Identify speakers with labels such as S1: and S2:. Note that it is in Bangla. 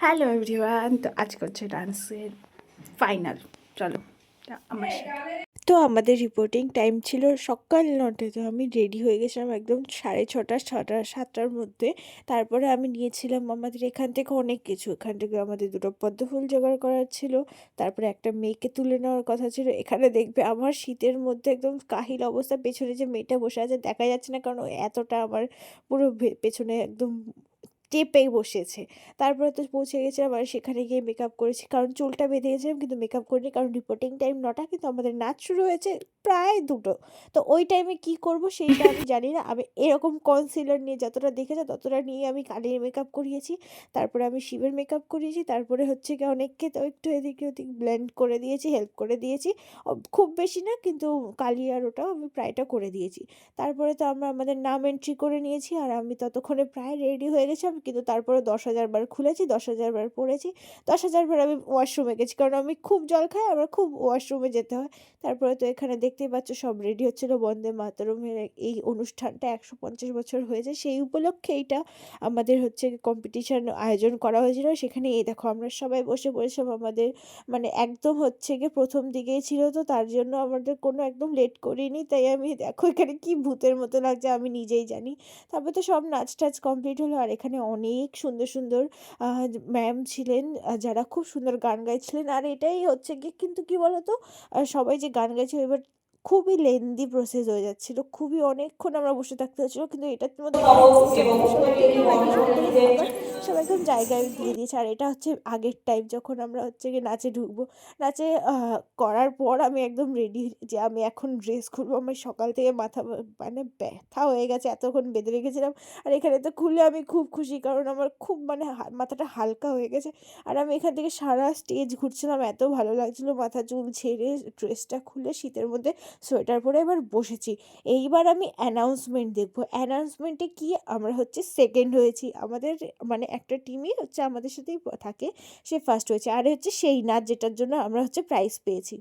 S1: হ্যালো এভরিওয়ান, তো আজকে হচ্ছে ডান্সের ফাইনাল। চলো আমার সাথে। তো আমাদের রিপোর্টিং টাইম ছিল সকাল 9টায়। তো আমি রেডি হয়ে গেছিলাম একদম 6:30 7টার মধ্যে। তারপরে আমি নিয়েছিলাম আমাদের এখান থেকে অনেক কিছু। এখান থেকে আমাদের দুটো পদ্ম ফুল জোগাড় করার ছিল, তারপরে একটা মেয়েকে তুলে নেওয়ার কথা ছিল। এখানে দেখবে আমার শীতের মধ্যে একদম কাহিল অবস্থা, পেছনে যে মেয়েটা বসে আছে দেখা যাচ্ছে না, কারণ ও এতটা আমার পুরো পেছনে একদম চেপেই বসেছে। তারপরে তো পৌঁছে গেছিলাম আর সেখানে গিয়ে মেকআপ করেছি, কারণ চুলটা বেঁধে গেছিলাম কিন্তু মেকআপ করিনি, কারণ রিপোর্টিং টাইম 9টা কিন্তু আমাদের নাচ শুরু হয়েছে প্রায় 2টো। তো ওই টাইমে কি করব সেইটা আমি জানি না। আমি এরকম কনসিলার নিয়ে যতটা দেখেছে ততটা নিয়ে আমি কালির মেকআপ করিয়েছি, তারপরে আমি শিবের মেকআপ করিয়েছি, তারপরে হচ্ছে কি অনেককে তো একটু এদিকে ওদিক ব্লেন্ড করে দিয়েছি, হেল্প করে দিয়েছি। খুব বেশি না কিন্তু কালি আর ওটাও আমি প্রায়টা করে দিয়েছি। তারপরে তো আমরা আমাদের নাম এন্ট্রি করে নিয়েছি আর আমি ততক্ষণে প্রায় রেডি হয়ে গেছিলাম, কিন্তু তারপরে 10,000 বার খুলেছি, 10,000 বার পড়েছি, 10,000 বার আমি ওয়াশরুমে গেছি, কারণ আমি খুব জল খাই, আমার খুব ওয়াশরুমে যেতে হয়। তারপরে তো এখানে দেখতেই পাচ্ছ সব রেডি হচ্ছিলো বন্দে মাতরমের এই অনুষ্ঠানটা 150 বছর হয়েছে সেই উপলক্ষে এইটা আমাদের হচ্ছে কম্পিটিশান আয়োজন করা হয়েছিল। সেখানে এই দেখো আমরা সবাই বসে পড়েছিলাম, আমাদের মানে একদম হচ্ছে গিয়ে প্রথম দিকেই ছিল, তো তার জন্য আমাদের কোনো একদম লেট করিনি। তাই আমি দেখো এখানে কি ভূতের মতো লাগছে আমি নিজেই জানি। তারপর তো সব নাচ টাচ কমপ্লিট হলো আর এখানে অনেক সুন্দর সুন্দর ম্যাম ছিলেন, যারা খুব সুন্দর গান গাইছিলেন। আর এটাই হচ্ছে গিয়ে কিন্তু কি বলতো, সবাই যে গান গাইছিল এবার খুবই লেন্দি প্রসেস হয়ে যাচ্ছিল, খুবই অনেকক্ষণ আমরা বসে থাকতে হচ্ছিলো, কিন্তু এটার মধ্যে কি হয়েছে সবাইকে সবাইকে একটু পারমিশন দিয়েছে, আবার সবাই একদম জায়গায় দিয়ে দিয়েছে। আর এটা হচ্ছে আগের টাইম যখন আমরা হচ্ছে গিয়ে নাচে ঢুকবো, নাচে করার পর আমি একদম রেডি যে আমি এখন ড্রেস খুলবো। আমার সকাল থেকে মাথা মানে ব্যথা হয়ে গেছে, এতক্ষণ বেঁধে রেখেছিলাম। আর এখানে তো খুলে আমি খুব খুশি, কারণ আমার খুব মানে মাথাটা হালকা হয়ে গেছে। আর আমি এখান থেকে সারা স্টেজ ঘুরছিলাম, এত ভালো লাগছিলো, মাথা চুল ছেড়ে ড্রেসটা খুলে শীতের মধ্যে সোয়েটার পরে এবার বসেছি। এইবার আমি অ্যানাউন্সমেন্ট দেখবো, অ্যানাউন্সমেন্টে কি আমরা হচ্ছে সেকেন্ড হয়েছি। আমাদের মানে একটা টিমই হচ্ছে আমাদের সাথেই থাকে, সে ফার্স্ট হয়েছে, আর হচ্ছে সেই নাচ যেটার জন্য আমরা হচ্ছে প্রাইজ পেয়েছি।